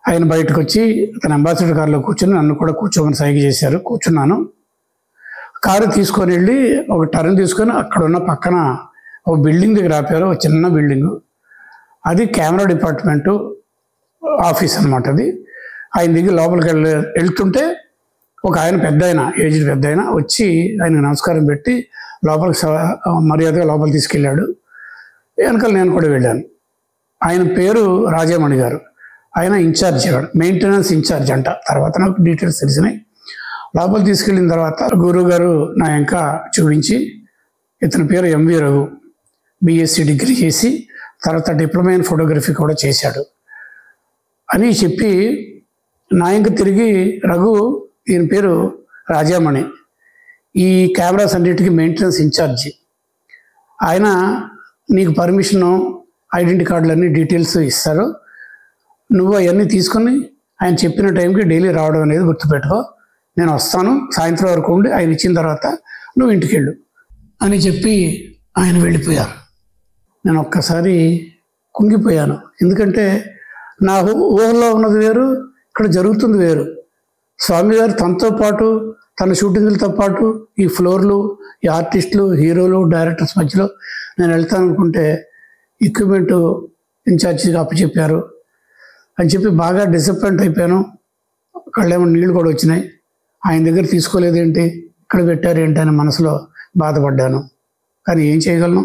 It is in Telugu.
ఆయన బయటకు వచ్చి తన అంబాసిడర్ కారులో కూర్చొని నన్ను కూడా కూర్చోమని సైగ చేశారు. కూర్చున్నాను. కారు తీసుకొని వెళ్ళి ఒక టర్న్ తీసుకొని అక్కడ ఉన్న పక్కన ఒక బిల్డింగ్ దగ్గర ఆపారు. ఒక చిన్న బిల్డింగు, అది కెమెరా డిపార్ట్మెంటు ఆఫీస్ అనమాట. అది ఆయన దగ్గర లోపలికి వెళ్తుంటే ఒక ఆయన పెద్ద ఆయన, ఏజ్డ్ పెద్ద ఆయన వచ్చి ఆయనకు నమస్కారం పెట్టి లోపలికి మర్యాదగా లోపలికి తీసుకెళ్ళాడు. వెనకాల నేను కూడా వెళ్ళాను. ఆయన పేరు రాజామణి గారు. ఆయన ఇన్ఛార్జ్, మెయింటెనెన్స్ ఇన్ఛార్జ్ అంట. తర్వాత నాకు డీటెయిల్స్ తెలిసినాయి. లోపలికి తీసుకెళ్ళిన తర్వాత గురువు గారు నా ఇంకా చూపించి, ఇతని పేరు ఎంవి రఘు, బిఎస్సి డిగ్రీ చేసి తర్వాత డిప్లొమా ఇన్ ఫోటోగ్రఫీ కూడా చేశాడు అని చెప్పి నా ఇంకా తిరిగి, రఘు ఈయన పేరు రాజామణి, ఈ కెమెరాస్ అన్నిటికీ మెయింటెనెన్స్ ఇన్ఛార్జి, ఆయన నీకు పర్మిషను ఐడెంటిటీ కార్డులన్నీ డీటెయిల్స్ ఇస్తారు, నువ్వు అవన్నీ తీసుకొని ఆయన చెప్పిన టైంకి డైలీ రావడం అనేది గుర్తుపెట్టుకో, నేను వస్తాను సాయంత్రం వరకు ఉండి ఆయన ఇచ్చిన తర్వాత నువ్వు ఇంటికి వెళ్ళు అని చెప్పి ఆయన వెళ్ళిపోయారు. నేను ఒక్కసారి కుంగిపోయాను. ఎందుకంటే నా ఊహల్లో ఉన్నది వేరు, ఇక్కడ జరుగుతుంది వేరు. స్వామి గారు తనతో పాటు, తన షూటింగ్లతో పాటు ఈ ఫ్లోర్లు, ఈ ఆర్టిస్టులు, హీరోలు, డైరెక్టర్స్ మధ్యలో నేను వెళ్తాను అనుకుంటే ఎక్విప్మెంట్ ఇన్ఛార్జిగా అప్పచెప్పారు అని చెప్పి బాగా డిసప్పాయింట్ అయిపోయాను. కళ్ళేమో నీళ్ళు కూడా వచ్చినాయి. ఆయన దగ్గర తీసుకోలేదేంటి, ఇక్కడ పెట్టారేంటి అని మనసులో బాధపడ్డాను. కానీ ఏం చేయగలను?